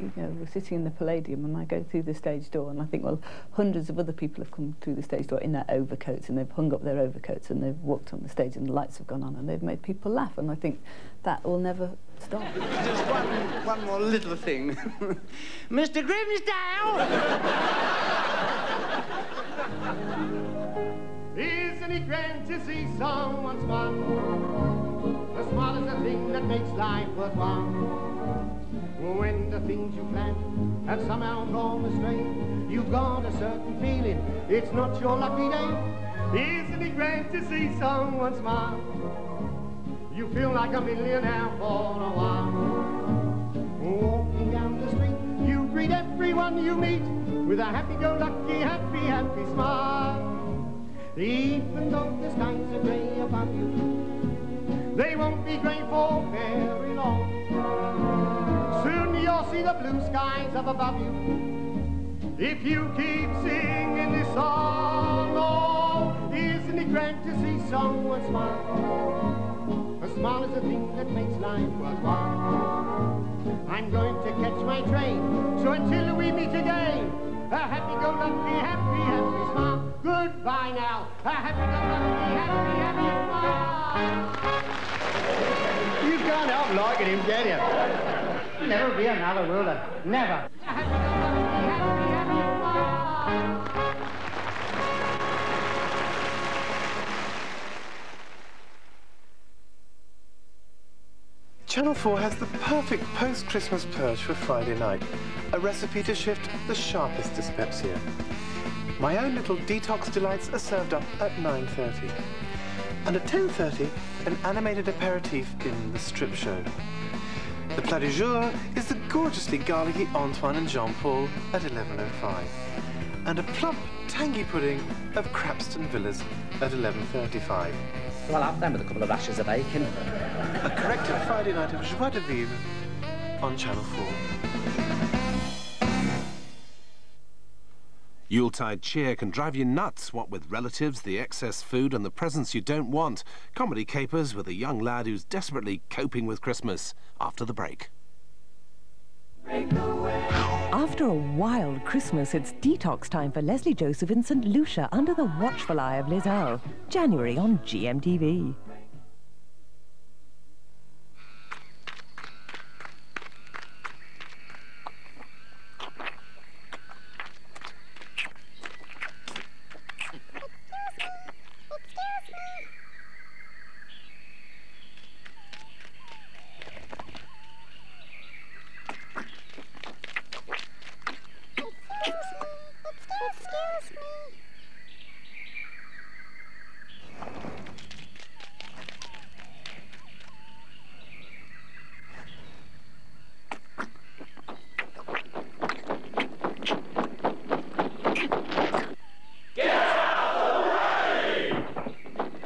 you know, we're sitting in the Palladium and I go through the stage door and I think, well, hundreds of other people have come through the stage door in their overcoats and they've hung up their overcoats and they've walked on the stage and the lights have gone on and they've made people laugh, and I think that will never stop. Just one more little thing. Mr. Grimsdale! Isn't it grand to see someone smile? A smile is the thing that makes life worthwhile. When the things you plan have somehow gone astray, you've got a certain feeling it's not your lucky day. Isn't it grand to see someone smile? You feel like a millionaire for a while. Walking down the street, you greet everyone you meet with a happy-go-lucky, happy smile. Even though the skies are grey above you, they won't be grey for very long. Soon you'll see the blue skies up above you if you keep singing this song. Oh, isn't it grand to see someone smile? A smile is a thing that makes life worthwhile. I'm going to catch my train, so until we meet again, a happy-go-lucky, happy smile. Goodbye now, a happy-go-lucky, happy smile. You can't help liking him, can you? Never be another, will there? Never. Channel 4 has the perfect post-Christmas purge for Friday night. A recipe to shift the sharpest dyspepsia. My own little detox delights are served up at 9:30. And at 10:30, an animated aperitif in The Strip Show. The plat du jour is the gorgeously garlicky Antoine and Jean-Paul at 11:05. And a plump, tangy pudding of Crapston Villas at 11:35. Well, I'll have them with a couple of rashers of bacon. A corrected Friday night of joie de vivre on Channel 4. Yuletide cheer can drive you nuts, what with relatives, the excess food and the presents you don't want. Comedy capers with a young lad who's desperately coping with Christmas. After the break. After a wild Christmas, it's detox time for Leslie Joseph in St. Lucia under the watchful eye of Liz Earle. January on GMTV.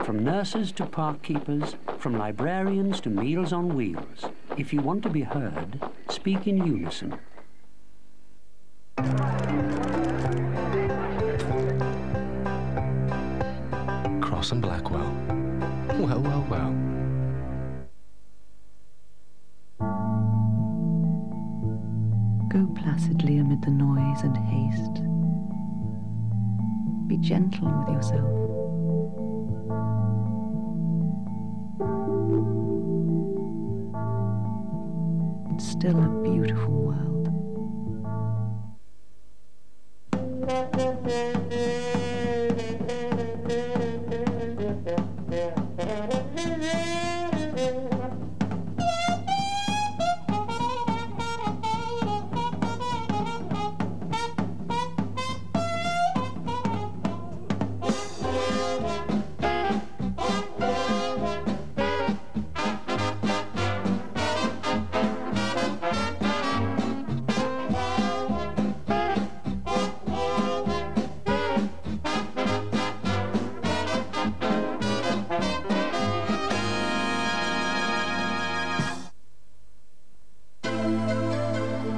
From nurses to park keepers, from librarians to Meals on Wheels. If you want to be heard, speak in unison. Crosse Blackwell. Well, well, well. Go placidly amid the noise and haste. Be gentle with yourself. It's still a beautiful world.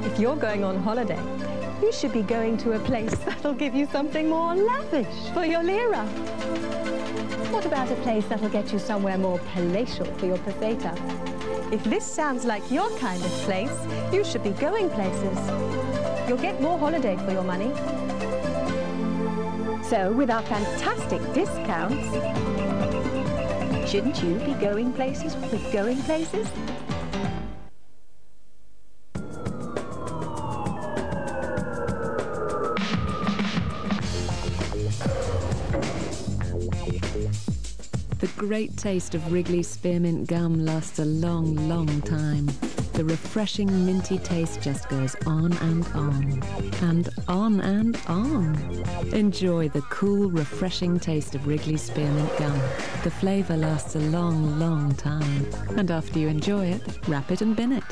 If you're going on holiday, you should be going to a place that'll give you something more lavish for your lira. What about a place that'll get you somewhere more palatial for your peseta? If this sounds like your kind of place, you should be going places. You'll get more holiday for your money. So, with our fantastic discounts, shouldn't you be going places with going places? The great taste of Wrigley's Spearmint gum lasts a long, long time. The refreshing minty taste just goes on and on. And on and on. Enjoy the cool, refreshing taste of Wrigley's Spearmint gum. The flavour lasts a long, long time. And after you enjoy it, wrap it and bin it.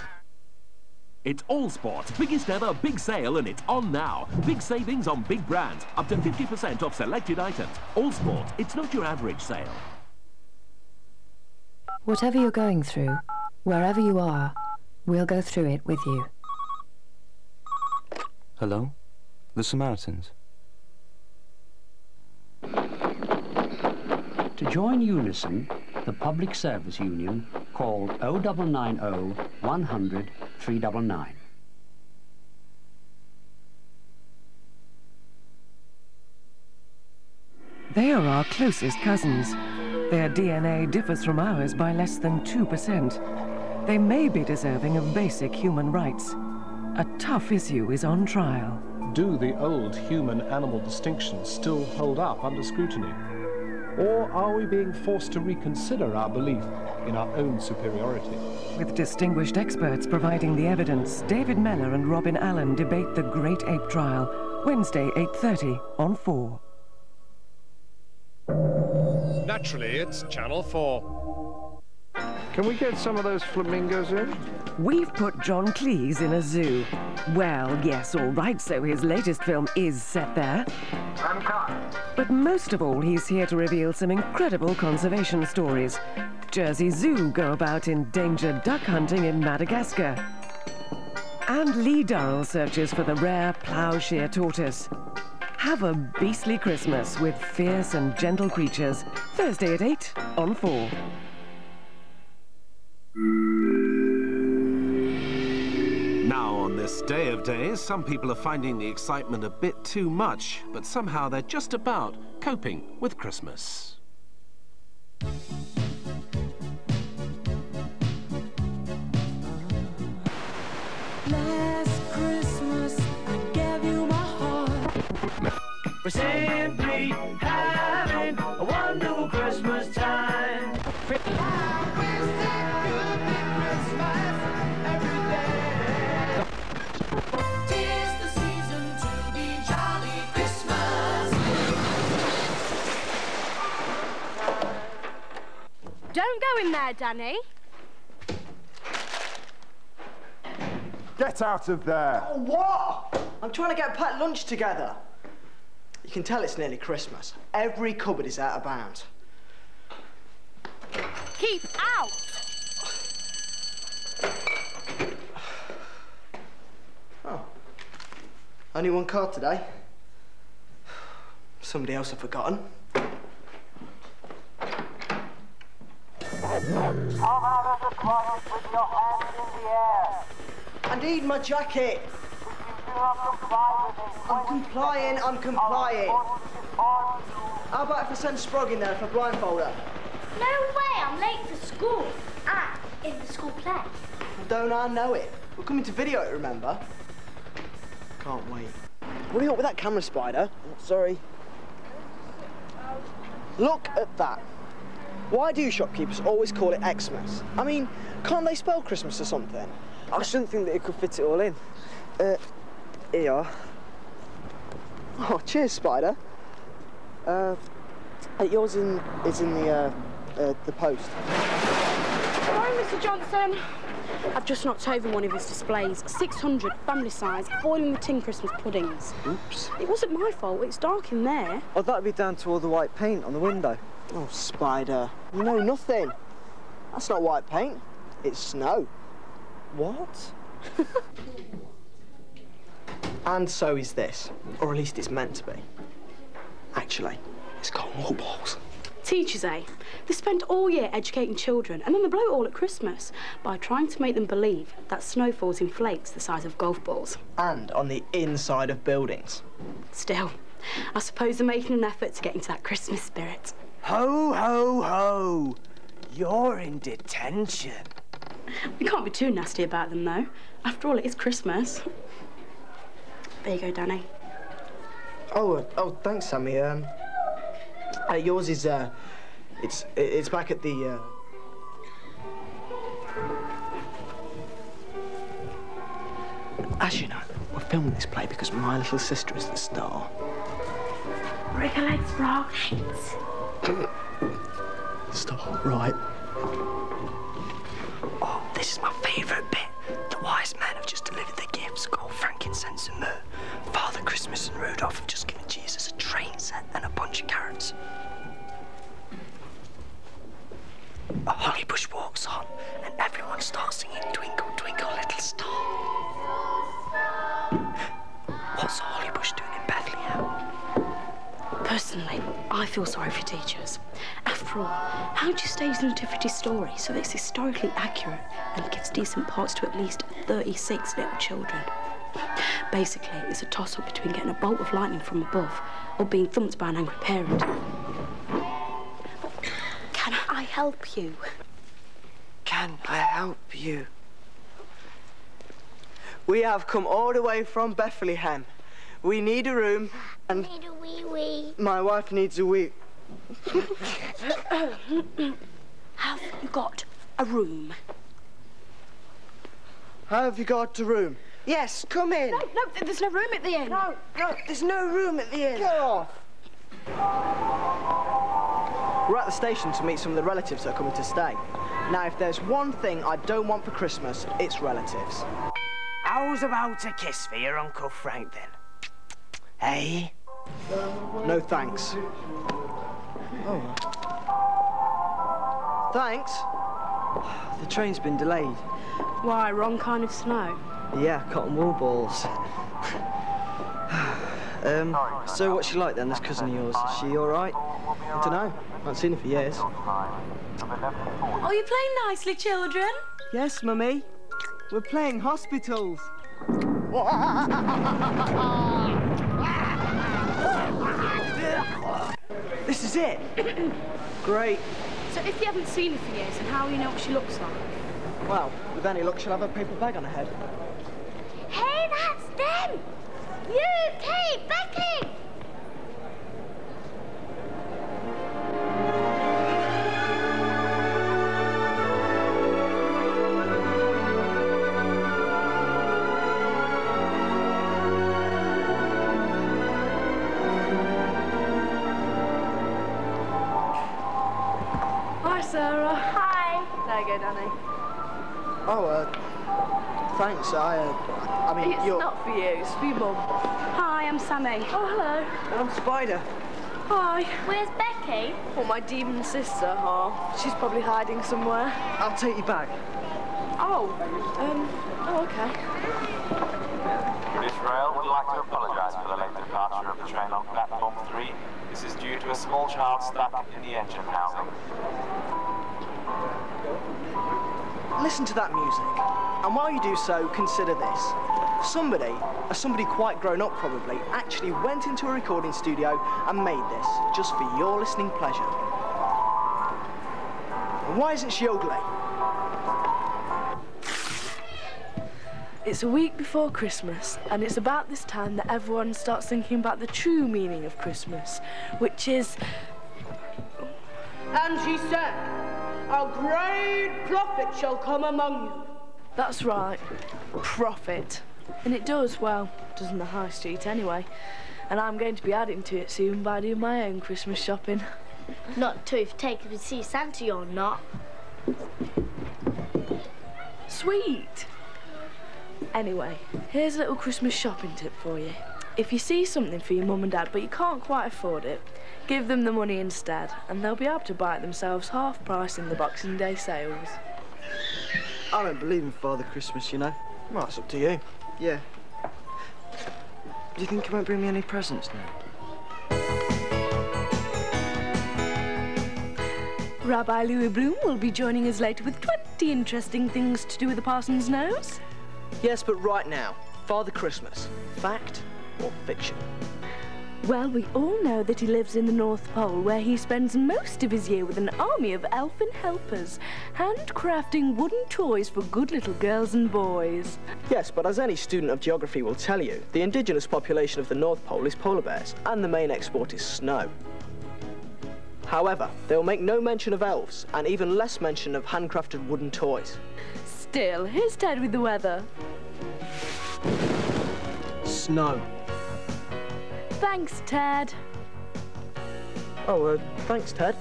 It's Allsports' biggest ever big sale, and it's on now. Big savings on big brands, up to 50% off selected items. Allsports, it's not your average sale. Whatever you're going through, wherever you are, we'll go through it with you. Hello? The Samaritans. To join Unison, the public service union, call 0990 100 399. They are our closest cousins. Their DNA differs from ours by less than 2%. They may be deserving of basic human rights. A tough issue is on trial. Do the old human-animal distinctions still hold up under scrutiny? Or are we being forced to reconsider our belief in our own superiority? With distinguished experts providing the evidence, David Mellor and Robin Allen debate the Great Ape Trial, Wednesday, 8:30 on 4. Naturally, it's Channel 4. Can we get some of those flamingos in? We've put John Cleese in a zoo. Well, yes, all right, so his latest film is set there. But most of all, he's here to reveal some incredible conservation stories. Jersey Zoo go about endangered duck hunting in Madagascar. And Lee Durrell searches for the rare ploughshare tortoise. Have a beastly Christmas with fierce and gentle creatures. Thursday at 8 on 4. Now, on this day of days, some people are finding the excitement a bit too much, but somehow they're just about coping with Christmas. Last Christmas, I gave you my heart. We're simply having a wonderful Christmas time. Tis the season to be jolly Christmas. Don't go in there, Danny. Get out of there! Oh, what? I'm trying to get a packed lunch together. You can tell it's nearly Christmas. Every cupboard is out of bounds. Keep out! Oh. Only one card today. Somebody else had forgotten. Come out of the closet with your hands in the air. I need my jacket. I'm complying, I'm complying. How about if I send Sprog in there for a blindfold her? No way, I'm late for school. And in the school play. Don't I know it? We're coming to video it, remember? Can't wait. Hurry up with that camera, Spider. Oh, sorry. Look at that. Why do shopkeepers always call it Xmas? I mean, can't they spell Christmas or something? I shouldn't think that it could fit it all in. Here you are. Oh, cheers, Spider. Yours is in the post. Sorry, Mr. Johnson. I've just knocked over one of his displays. 600 family size, boiling the tin Christmas puddings. Oops. It wasn't my fault. It's dark in there. Oh, that'd be down to all the white paint on the window. Oh, Spider. You know nothing. That's not white paint. It's snow. What? And so is this. Or at least it's meant to be. Actually, it's got more balls. Teachers, eh? They spend all year educating children and then they blow it all at Christmas by trying to make them believe that snow falls in flakes the size of golf balls. And on the inside of buildings. Still, I suppose they're making an effort to get into that Christmas spirit. Ho, ho, ho! You're in detention. We can't be too nasty about them, though. After all, it is Christmas. There you go, Danny. Oh, thanks, Sammy. Yours is, it's back at the, As you know, we're filming this play because my little sister is the star. Wriggly frog. Stop, right. Oh, this is my favourite bit. The wise men have just delivered their gifts, gold, frankincense and myrrh. Father Christmas and Rudolph have just given Jesus a train set and a bunch of carrots. A holly bush walks on and everyone starts singing Twinkle, Twinkle, Little Star. What's a holly bush doing in Bethlehem? Personally, I feel sorry for teachers. After all, how do you stage the nativity story so that it's historically accurate and gives decent parts to at least 36 little children? Basically, it's a toss-up between getting a bolt of lightning from above or being thumped by an angry parent. Can I help you? Can I help you? We have come all the way from Bethlehem. We need a room and... Need a wee-wee. My wife needs a wee... Have you got a room? Have you got a room? Yes, come in. No, there's no room at the inn. No, there's no room at the inn. Get off. We're at the station to meet some of the relatives that are coming to stay. Now, if there's one thing I don't want for Christmas, it's relatives. How's about a kiss for your Uncle Frank, then? Hey? No, thanks. Oh. Thanks? The train's been delayed. Why, wrong kind of snow? Yeah, cotton wool balls. So what's she like then, this cousin of yours? Is she all right? I don't know. I haven't seen her for years. Are you playing nicely, children? Yes, Mummy. We're playing hospitals. This is it. Great. So if you haven't seen her for years, then how do you know what she looks like? Well, with any luck, she'll have a paper bag on her head. Hey, that's them! You, Kate, Becky! Hi, Sarah. Hi. There you go, Danny. Oh, thanks. I mean, it's you're... not for you, it's for your mum. Hi, I'm Sammy. Oh, hello. I'm Spider. Hi. Where's Becky? Well, my demon sister, she's probably hiding somewhere. I'll take you back. Oh, okay. British Rail would like to apologise for the late departure of the train on platform 3. This is due to a small child stuck in the engine housing. Listen to that music. And while you do so, consider this. Somebody quite grown up probably, actually went into a recording studio and made this, just for your listening pleasure. And why isn't she ugly? It's a week before Christmas, and it's about this time that everyone starts thinking about the true meaning of Christmas, which is... And she said, a great prophet shall come among you. That's right, prophet. And it does, well, does in the high street anyway. And I'm going to be adding to it soon by doing my own Christmas shopping. Not to if taken to see Santa or not. Sweet. Anyway, here's a little Christmas shopping tip for you. If you see something for your mum and dad but you can't quite afford it, give them the money instead and they'll be able to buy it themselves half price in the Boxing Day sales. I don't believe in Father Christmas, you know. Well, it's up to you. Yeah. Do you think he won't bring me any presents now? Rabbi Louis Bloom will be joining us later with 20 interesting things to do with the parson's nose. Yes, but right now, Father Christmas, fact or fiction? Well, we all know that he lives in the North Pole, where he spends most of his year with an army of elfin helpers, handcrafting wooden toys for good little girls and boys. Yes, but as any student of geography will tell you, the indigenous population of the North Pole is polar bears, and the main export is snow. However, they will make no mention of elves, and even less mention of handcrafted wooden toys. Still, here's Ted with the weather. Snow. Thanks, Ted. Oh, thanks, Ted.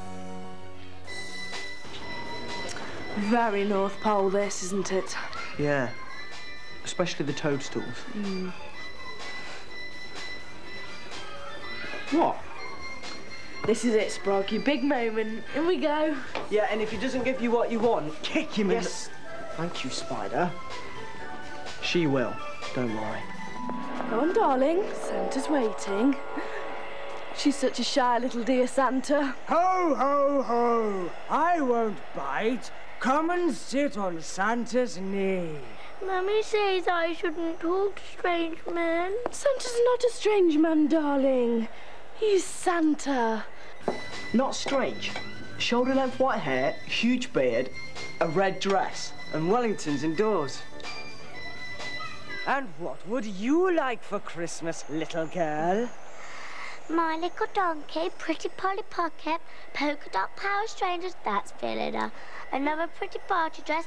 Very North Pole, this, isn't it? Yeah. Especially the toadstools. Mm. What? This is it, Sprog, your big moment. In we go. Yeah, and if he doesn't give you what you want, kick him in the... Thank you, Spider. She will. Don't worry. Go on, darling. Santa's waiting. She's such a shy little dear, Santa. Ho, ho, ho! I won't bite. Come and sit on Santa's knee. Mummy says I shouldn't talk to strange men. Santa's not a strange man, darling. He's Santa. Not strange. Shoulder-length white hair, huge beard, a red dress, and Wellingtons indoors. And what would you like for Christmas, little girl? My little donkey, pretty Polly Pocket, polka dot Power Strangers, that's Philida. Another pretty party dress.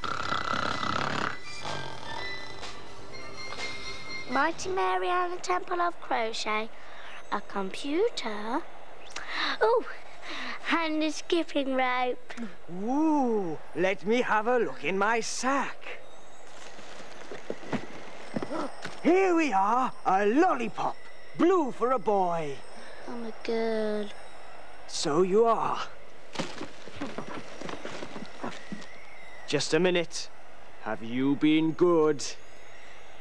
Mighty Mary and the Temple of Crochet. A computer. Oh, and a skipping rope. Ooh, let me have a look in my sack. Here we are, a lollipop, blue for a boy. I'm a girl. So you are. Just a minute. Have you been good?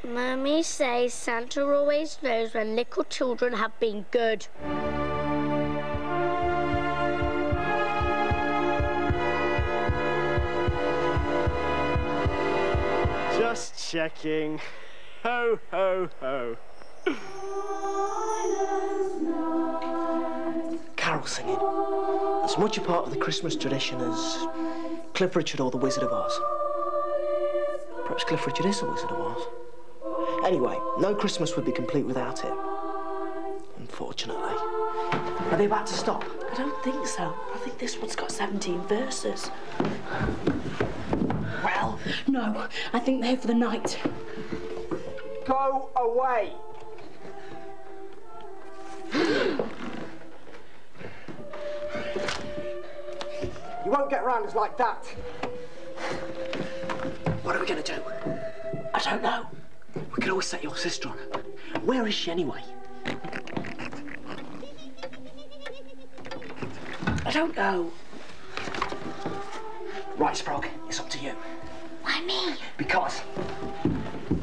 Mummy says Santa always knows when little children have been good. Just checking. Ho, ho, ho. Carol singing. As much a part of the Christmas tradition as Cliff Richard or the Wizard of Oz. Perhaps Cliff Richard is the Wizard of Oz. Anyway, no Christmas would be complete without it. Unfortunately. Are they about to stop? I don't think so. I think this one's got 17 verses. Well, no, I think they're here for the night. Go away. You won't get round us like that. What are we going to do? I don't know. We could always set your sister on. Where is she anyway? I don't know. Right, Sprog, it's up to you. Why me? Because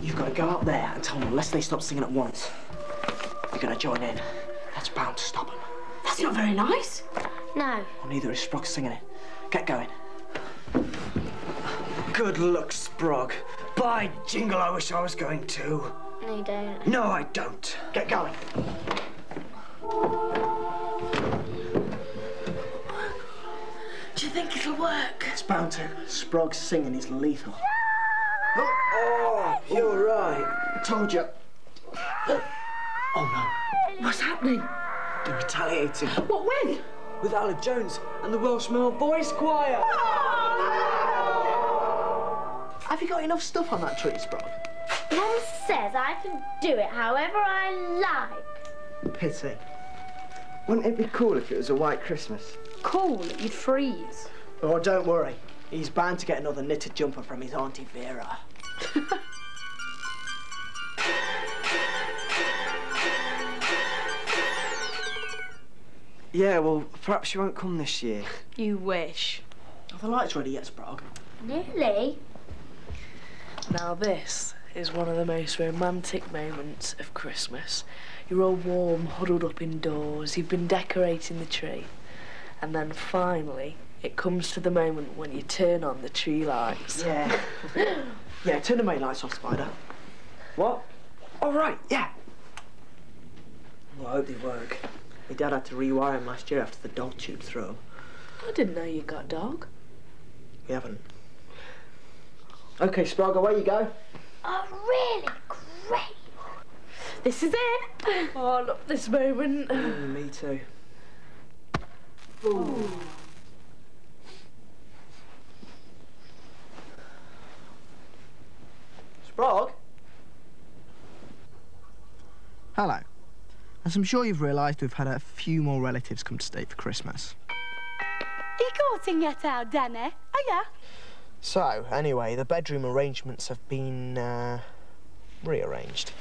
you've got to go out there and tell them unless they stop singing at once, you're going to join in. That's bound to stop them. That's not very nice. No. Well, neither is Sprog singing it. Get going. Good luck, Sprog. By jingle, I wish I was going too. No, you don't. No, I don't. Get going. Do you think it'll work? It's bound to. Sprog's singing is lethal. Oh, you're right. I told you. Oh, no. What's happening? They're retaliating. What, when? With Alec Jones and the Welsh Male Voice Choir. Have you got enough stuff on that tree, Sprog? Mum says I can do it however I like. Pity. Wouldn't it be cool if it was a white Christmas? Cool, you'd freeze. Oh, don't worry. He's bound to get another knitted jumper from his Auntie Vera. Yeah, well, perhaps she won't come this year. You wish. Are the lights ready yet, Sprog? Nearly. Now this is one of the most romantic moments of Christmas. You're all warm, huddled up indoors, you've been decorating the tree, and then finally It comes to the moment when you turn on the tree lights. Yeah. Yeah, turn the main lights off, Spider. What? All right, yeah. Well, I hope they work. My dad had to rewire them last year after the dog chewed through them. I didn't know you got a dog. We haven't. OK, Sprague, away you go. Oh, really? Great. This is it. Oh, I love this moment. Me too. Ooh. Sprague? Hello. As I'm sure you've realised, we've had a few more relatives come to stay for Christmas. Are you courting yet, our Danny? Are ya? So, anyway, the bedroom arrangements have been, rearranged.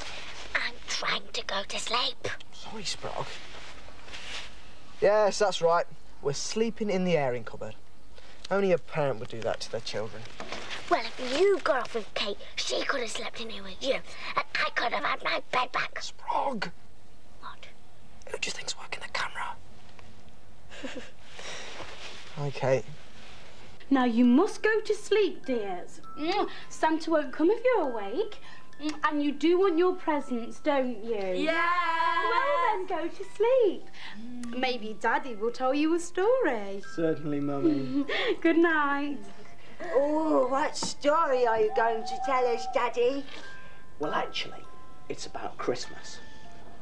I'm trying to go to sleep. Sorry, Sprague. Yes, that's right. We're sleeping in the airing cupboard. Only a parent would do that to their children. Well, if you got off with Kate, she could have slept in here with you, and I could have had my bed back. Sprague! What? Who do you think's working the camera? OK. Now, you must go to sleep, dears. Santa won't come if you're awake. And you do want your presents, don't you? Yeah! Well, then go to sleep. Maybe Daddy will tell you a story. Certainly, Mummy. Good night. Oh, what story are you going to tell us, Daddy? Well, actually, it's about Christmas.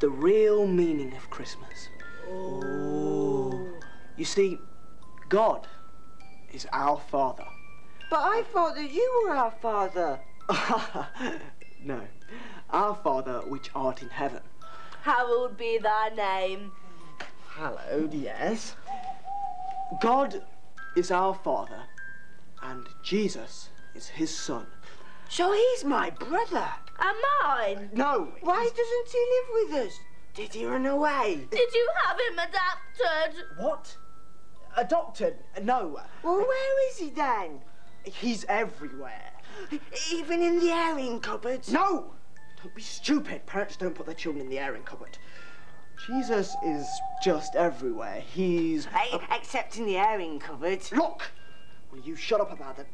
The real meaning of Christmas. Oh. You see, God is our Father. But I thought that you were our father. No. Our Father, which art in heaven. Hallowed be thy name. Hallowed, yes. God is our Father, and Jesus is his son. So he's my brother. And mine. No. Why doesn't he live with us? Did he run away? Did you have him adopted? What? Adopted? No. Well, where is he then? He's everywhere. Even in the airing cupboard? No! Don't be stupid. Parents don't put their children in the airing cupboard. Jesus is just everywhere. He's... Except in the airing cupboard. Look! Will you shut up about that?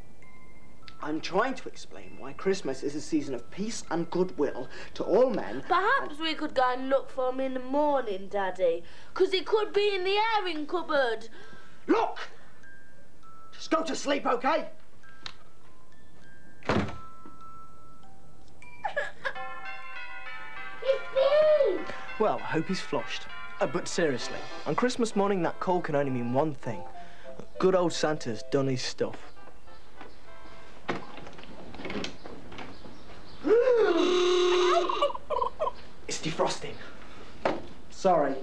I'm trying to explain why Christmas is a season of peace and goodwill to all men. Perhaps we could go and look for him in the morning, Daddy. 'Cause he could be in the airing cupboard. Look! Just go to sleep, OK? Well, I hope he's flushed. But seriously, on Christmas morning, that cold can only mean one thing. Good old Santa's done his stuff. It's defrosting. Sorry.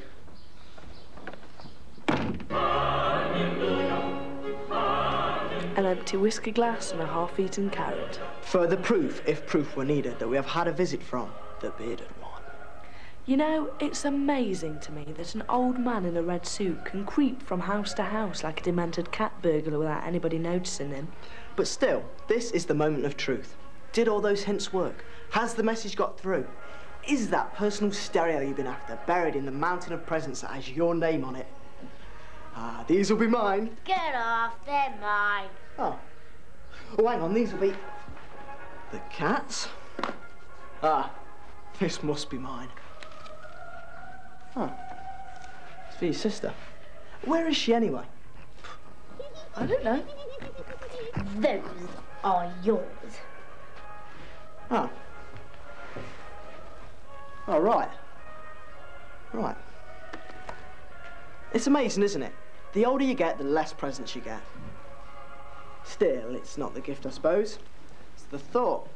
An empty whiskey glass and a half-eaten carrot. Further proof, if proof were needed, that we have had a visit from the bearded one. You know, it's amazing to me that an old man in a red suit can creep from house to house like a demented cat burglar without anybody noticing him. But still, this is the moment of truth. Did all those hints work? Has the message got through? Is that personal stereo you've been after buried in the mountain of presents that has your name on it? Ah, these will be mine. Get off, they're mine. Oh. Oh, hang on, these will be the cat's. Ah, this must be mine. Oh, it's for your sister. Where is she anyway? I don't know. Those are yours. Oh. Oh, right. Right. It's amazing, isn't it? The older you get, the less presents you get. Still, it's not the gift, I suppose. It's the thought.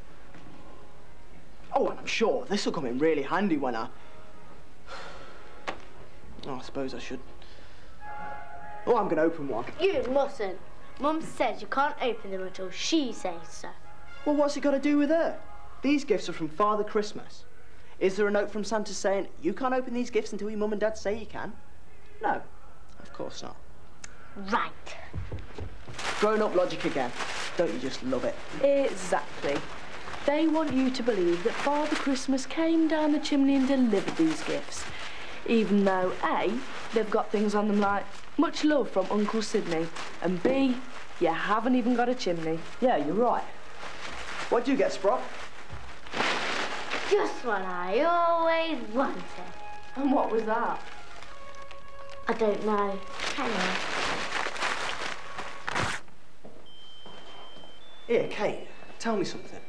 Oh, and I'm sure this will come in really handy when I... Oh, I suppose I should. Oh, I'm going to open one. You mustn't. Mum says you can't open them until she says so. Well, what's it got to do with her? These gifts are from Father Christmas. Is there a note from Santa saying, you can't open these gifts until your mum and dad say you can? No, of course not. Right. Grown-up logic again. Don't you just love it? Exactly. They want you to believe that Father Christmas came down the chimney and delivered these gifts. Even though, A, they've got things on them like, much love from Uncle Sydney, and B, you haven't even got a chimney. Yeah, you're right. What'd you get, Sprock? Just what I always wanted. And what was that? I don't know. Hang on. Here, Kate, tell me something.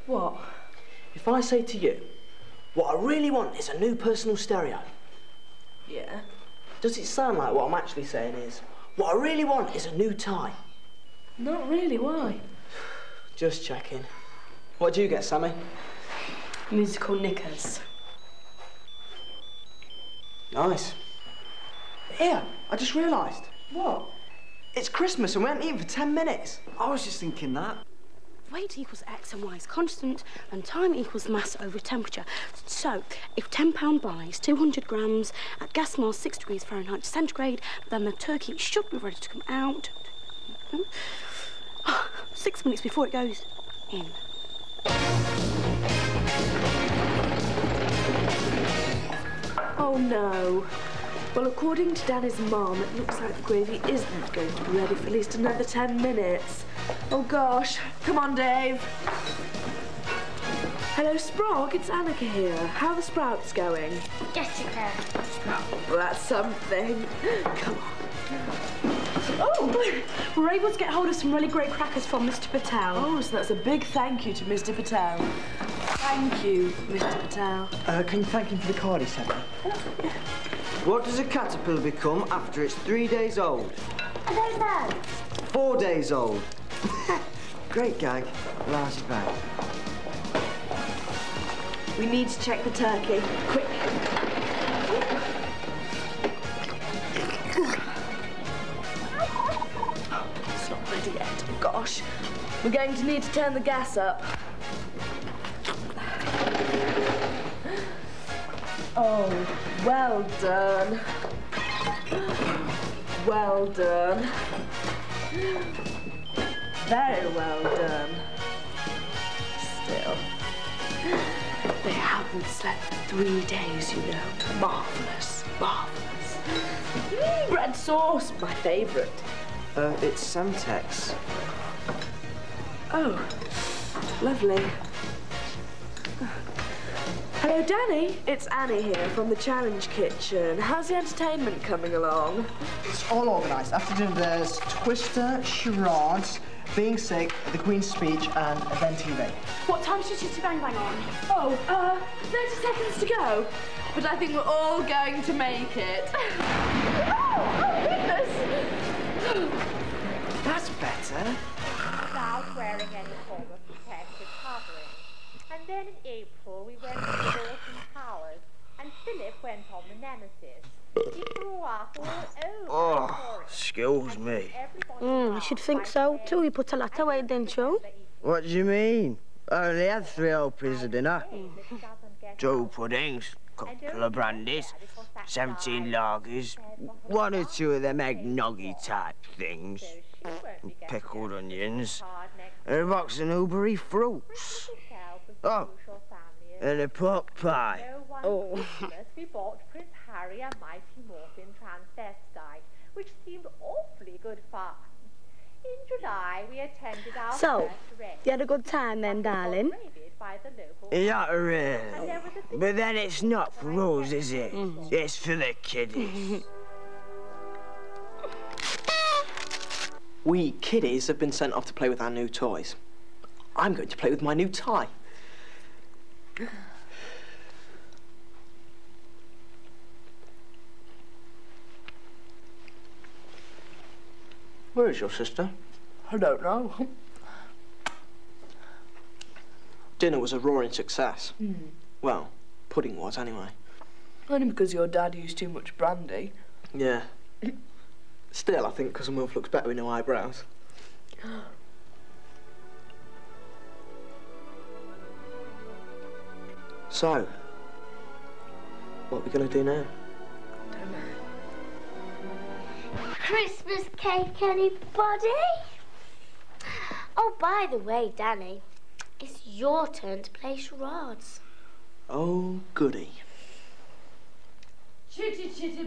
What? If I say to you, what I really want is a new personal stereo. Yeah? Does it sound like what I'm actually saying is, what I really want is a new tie? Not really, why? Just checking. What do you get, Sammy? Musical knickers. Nice. Here, I just realised. What? It's Christmas and we haven't eaten for 10 minutes. I was just thinking that. Weight equals x and y is constant, and time equals mass over temperature. So, if £10 buys 200 grams at gas miles 6 degrees Fahrenheit to centigrade, then the turkey should be ready to come out 6 minutes before it goes in. Oh no. Well, according to Danny's mom, it looks like the gravy isn't going to be ready for at least another 10 minutes. Oh gosh. Come on, Dave. Hello, Sprog. It's Annika here. How are the sprouts going? Jessica. Well, that's something. Come on. Oh, we're able to get hold of some really great crackers from Mr. Patel. Oh, so that's a big thank you to Mr. Patel. Thank you, Mr. Patel. Can you thank him for the card he sent me? What does a caterpillar become after it's 3 days old? I don't know. 4 days old. Great gag. Lousy bag. We need to check the turkey. Quick. It's not ready yet. Gosh. We're going to need to turn the gas up. Oh, well done. Well done. Very well done. Still. They haven't slept for 3 days, you know. Marvellous, marvellous. Bread sauce, my favourite. It's Semtex. Oh, lovely. Hello, Danny. It's Annie here from the Challenge Kitchen. How's the entertainment coming along? It's all organised. After dinner, there's Twister, charades, Being Sick, The Queen's Speech, and Event TV. What time's your Chitty Bang Bang on? Oh, 30 seconds to go. But I think we're all going to make it. Oh, goodness! That's better. Without wearing any form of protective covering. And then in April, we went to the Alton Towers, and Philip went on the Nemesis. He grew up all over. Oh, excuse me. I should think so, too. You put a lot away, didn't you? What do you mean? I only had 3 openings of dinner. 2 puddings, couple of brandies, 17 lagers, 1 or 2 of them eggnoggy type things, and pickled onions, and a box of Newbury fruits. Oh, and a pork pie. Oh. We bought Prince Harry a Mighty Morphin transvestite, which seemed awfully good fun. In July, we attended our So, first race. you had a good time then, darling? Yeah, really. But then it's not for us, is it? It's for the kiddies. We kiddies have been sent off to play with our new toys. I'm going to play with my new tie. Where is your sister? I don't know. Dinner was a roaring success. Well, pudding was anyway. Only because your dad used too much brandy. Yeah. Still, I think Cousin Wilf looks better with no eyebrows. So, what are we going to do now? Christmas cake, anybody? Oh, by the way, Danny, it's your turn to play charades. Oh, goody. Chitty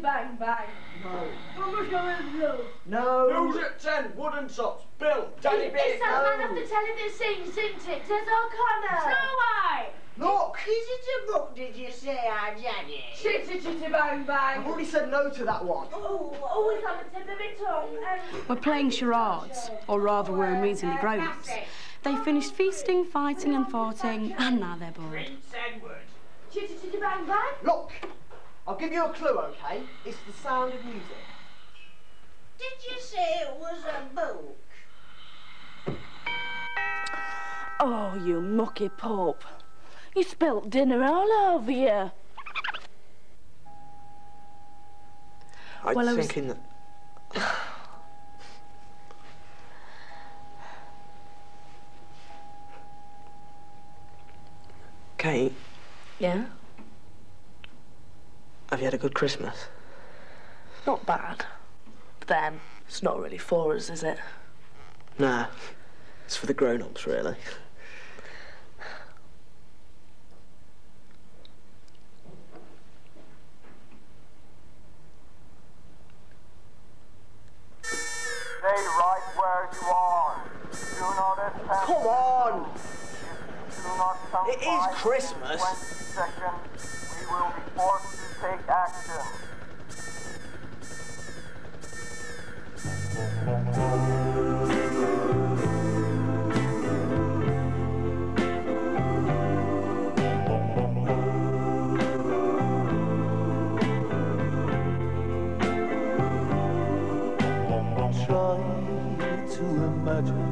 bang bang. No. Mama's going to Bill. No. Who's at 10? Wooden tops. Bill. Daddy It's Big. that man off the telly that sings, isn't it? There's O'Connor. Snow White. Look. Is it a book, did you say, our Daddy? Chitty chitty bang bang. I've already said no to that one. Oh, it's on the tip of its tongue. We're playing charades, or rather we're amusingly grown-ups. They finished feasting, fighting and farting, and now they're bored. Chitty chitty bang bang. Look. I'll give you a clue, okay? It's the sound of music. Did you say it was a book? Oh, you mucky Pope. You spilt dinner all over you. I was thinking that... Kate? Yeah? Have you had a good Christmas? Not bad. But then, it's not really for us, is it? Nah. It's for the grown-ups, really. Stay right where you are. Do not attempt. Come on! Do not come It is Christmas. 20 seconds. We will be forced to take action. Try to imagine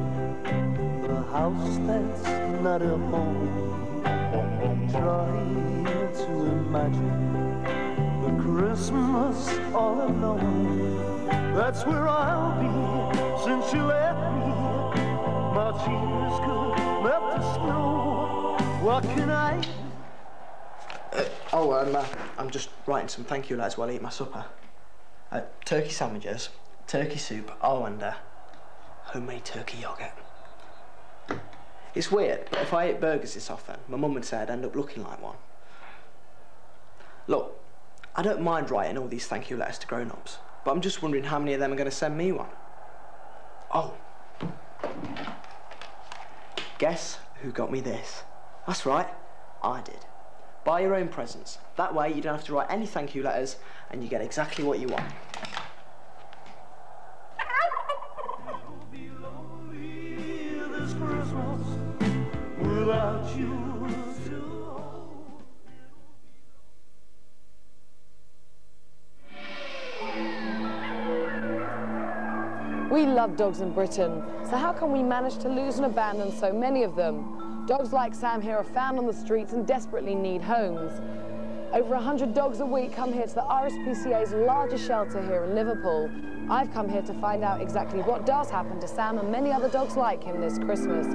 a house that's not a home. Try to imagine a Christmas all alone. That's where I'll be since you left me. My tears could melt the snow. What can I do? I'm just writing some thank you letters while I eat my supper. Turkey sandwiches, turkey soup, and homemade turkey yoghurt. It's weird, but if I ate burgers this often, my mum would say I'd end up looking like one. Look, I don't mind writing all these thank you letters to grown-ups, but I'm just wondering how many of them are going to send me one. Oh. Guess who got me this? That's right, I did. Buy your own presents. That way you don't have to write any thank you letters and you get exactly what you want. This Christmas without you to We love dogs in Britain, so how can we manage to lose and abandon so many of them? Dogs like Sam here are found on the streets and desperately need homes. Over 100 dogs a week come here to the RSPCA's largest shelter here in Liverpool. I've come here to find out exactly what does happen to Sam and many other dogs like him this Christmas.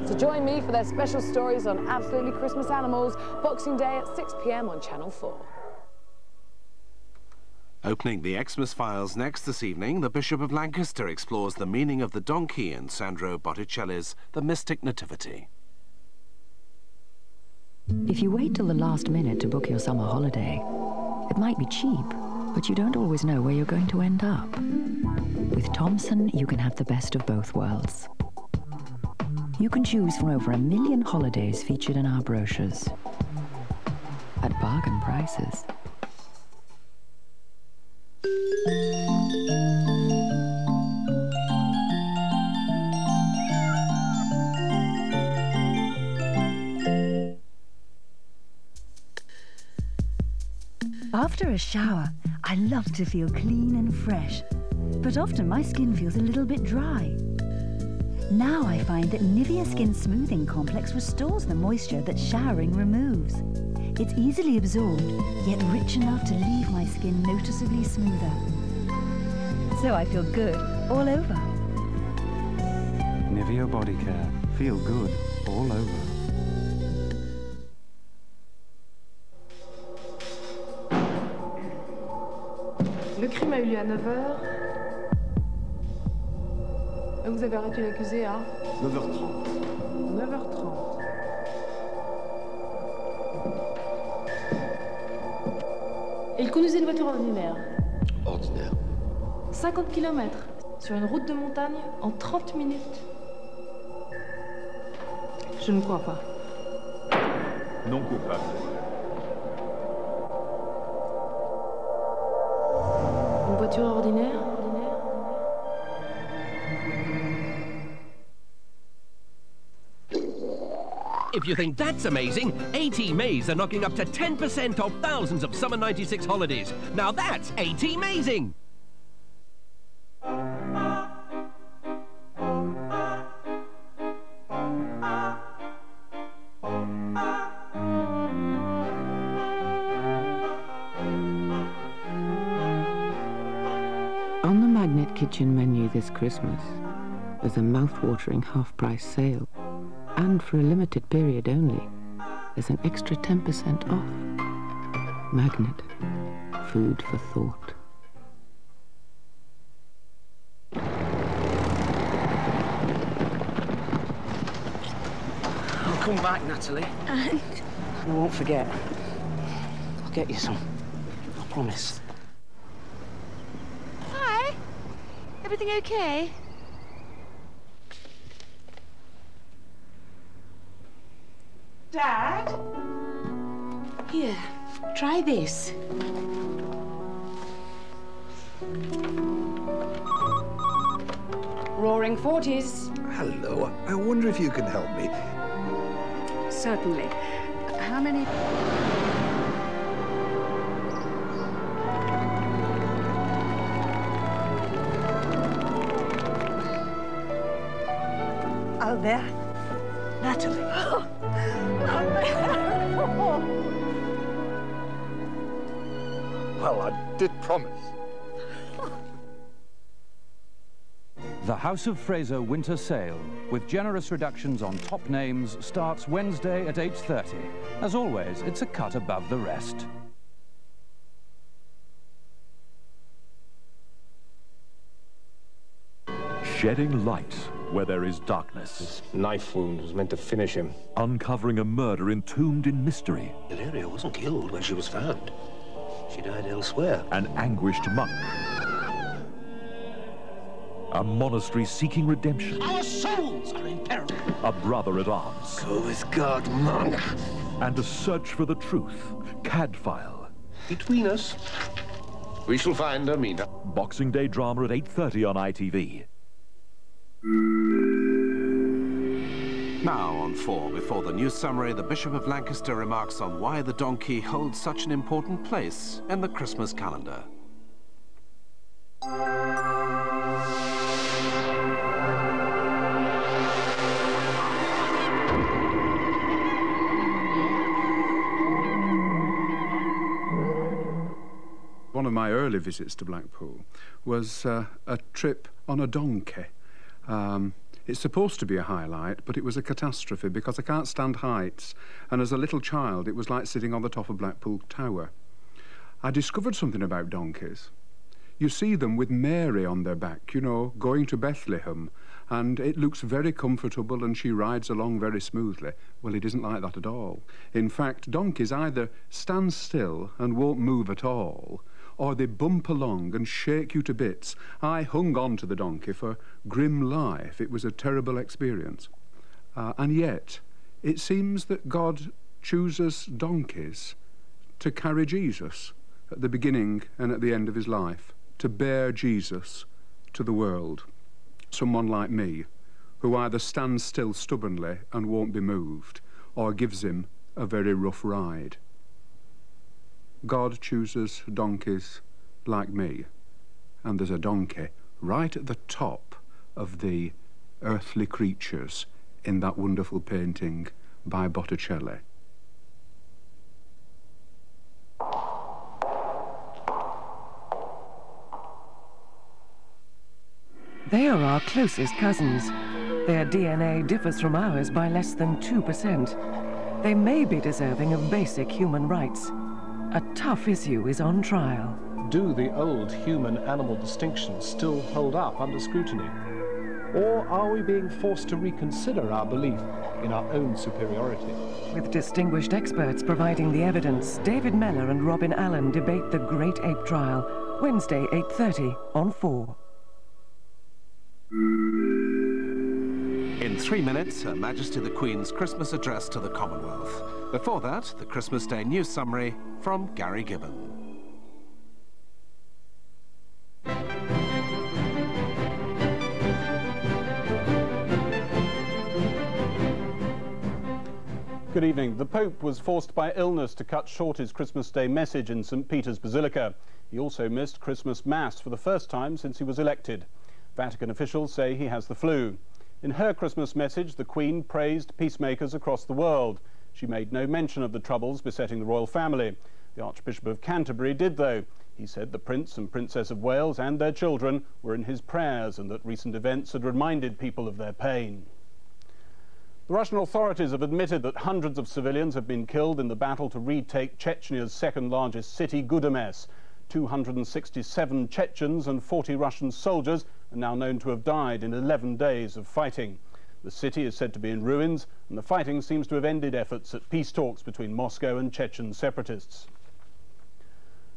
So join me for their special stories on Absolutely Christmas Animals, Boxing Day at 6 p.m. on Channel 4. Opening the Xmas Files next this evening, the Bishop of Lancaster explores the meaning of the donkey in Sandro Botticelli's The Mystic Nativity. If you wait till the last minute to book your summer holiday, it might be cheap, but you don't always know where you're going to end up. With Thomson, you can have the best of both worlds. You can choose from over 1 million holidays featured in our brochures at bargain prices. After a shower, I love to feel clean and fresh, but often my skin feels a little bit dry. Now I find that Nivea Skin Smoothing Complex restores the moisture that showering removes. It's easily absorbed, yet rich enough to leave my skin noticeably smoother. So I feel good all over. Nivea Body Care. Feel good all over. Le crime a eu lieu à 9h. Vous avez arrêté l'accusé à 9h30. 9h30. Il conduisait une voiture ordinaire. Ordinaire. 50 km sur une route de montagne en 30 minutes. Je ne crois pas. Non coupable. Une voiture ordinaire? If you think that's amazing, AT Maze are knocking up to 10% off thousands of Summer 96 holidays. Now that's AT Mazing! On the Magnet Kitchen menu this Christmas, there's a mouth-watering half-price sale. And for a limited period only, there's an extra 10% off. Magnet. Food for thought. I'll come back, Natalie. And I won't forget. I'll get you some. I promise. Hi. Everything okay? Dad? Here, try this. Roaring 40s. Hello, I wonder if you can help me. Certainly. How many... Albert? Natalie? Well, I did promise. The House of Fraser Winter Sale, with generous reductions on top names, starts Wednesday at 8:30. As always, it's a cut above the rest. Shedding light where there is darkness. This knife wound was meant to finish him. Uncovering a murder entombed in mystery. Valeria wasn't killed when she was found. She died elsewhere. An anguished monk. A monastery seeking redemption. Our souls are in peril. A brother at arms. Go with God, monk. And a search for the truth. Cadfael. Between us, we shall find Amina. Boxing Day drama at 8:30 on ITV. Now on 4, before the news summary, the Bishop of Lancaster remarks on why the donkey holds such an important place in the Christmas calendar. One of my early visits to Blackpool was a trip on a donkey. It's supposed to be a highlight, but it was a catastrophe because I can't stand heights, and as a little child it was like sitting on the top of Blackpool Tower. I discovered something about donkeys. You see them with Mary on their back, you know, going to Bethlehem, and it looks very comfortable and she rides along very smoothly. Well, it isn't like that at all. In fact, donkeys either stand still and won't move at all, or they bump along and shake you to bits. I hung on to the donkey for grim life. It was a terrible experience. And yet, it seems that God chooses donkeys to carry Jesus at the beginning and at the end of his life, to bear Jesus to the world. Someone like me, who either stands still stubbornly and won't be moved, or gives him a very rough ride. God chooses donkeys like me, and there's a donkey right at the top of the earthly creatures in that wonderful painting by Botticelli. They are our closest cousins. Their DNA differs from ours by less than 2%. They may be deserving of basic human rights. A tough issue is on trial. Do the old human-animal distinctions still hold up under scrutiny? Or are we being forced to reconsider our belief in our own superiority? With distinguished experts providing the evidence, David Mellor and Robin Allen debate the Great Ape Trial, Wednesday, 8:30 on 4. In 3 minutes, Her Majesty the Queen's Christmas address to the Commonwealth. Before that, the Christmas Day news summary from Gary Gibbon. Good evening. The Pope was forced by illness to cut short his Christmas Day message in St. Peter's Basilica. He also missed Christmas Mass for the first time since he was elected. Vatican officials say he has the flu. In her Christmas message, the Queen praised peacemakers across the world. She made no mention of the troubles besetting the royal family. The Archbishop of Canterbury did, though. He said the Prince and Princess of Wales and their children were in his prayers and that recent events had reminded people of their pain. The Russian authorities have admitted that hundreds of civilians have been killed in the battle to retake Chechnya's second-largest city, Gudames. 267 Chechens and 40 Russian soldiers are now known to have died in 11 days of fighting. The city is said to be in ruins, and the fighting seems to have ended efforts at peace talks between Moscow and Chechen separatists.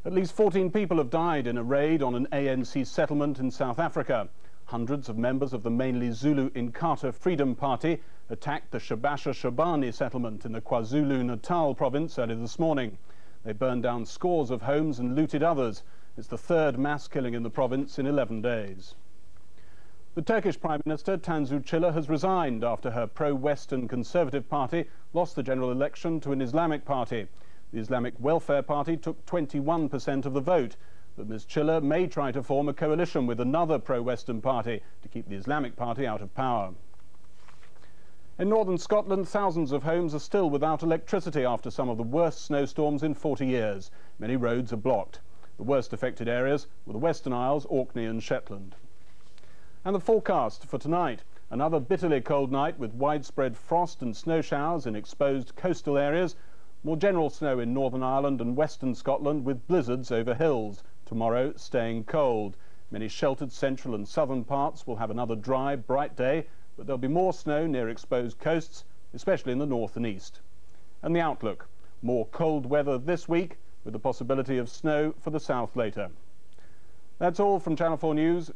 At least 14 people have died in a raid on an ANC settlement in South Africa. Hundreds of members of the mainly Zulu Inkatha Freedom Party attacked the Shabasha Shabani settlement in the KwaZulu-Natal province early this morning. They burned down scores of homes and looted others. It's the third mass killing in the province in 11 days. The Turkish Prime Minister Tansu Çiller has resigned after her pro-Western Conservative Party lost the general election to an Islamic party. The Islamic Welfare Party took 21% of the vote, but Ms Çiller may try to form a coalition with another pro-Western party to keep the Islamic Party out of power. In northern Scotland, thousands of homes are still without electricity after some of the worst snowstorms in 40 years. Many roads are blocked. The worst affected areas were the Western Isles, Orkney and Shetland. And the forecast for tonight. Another bitterly cold night with widespread frost and snow showers in exposed coastal areas. More general snow in Northern Ireland and Western Scotland with blizzards over hills. Tomorrow, staying cold. Many sheltered central and southern parts will have another dry, bright day, but there'll be more snow near exposed coasts, especially in the north and east. And the outlook. More cold weather this week, with the possibility of snow for the south later. That's all from Channel 4 News.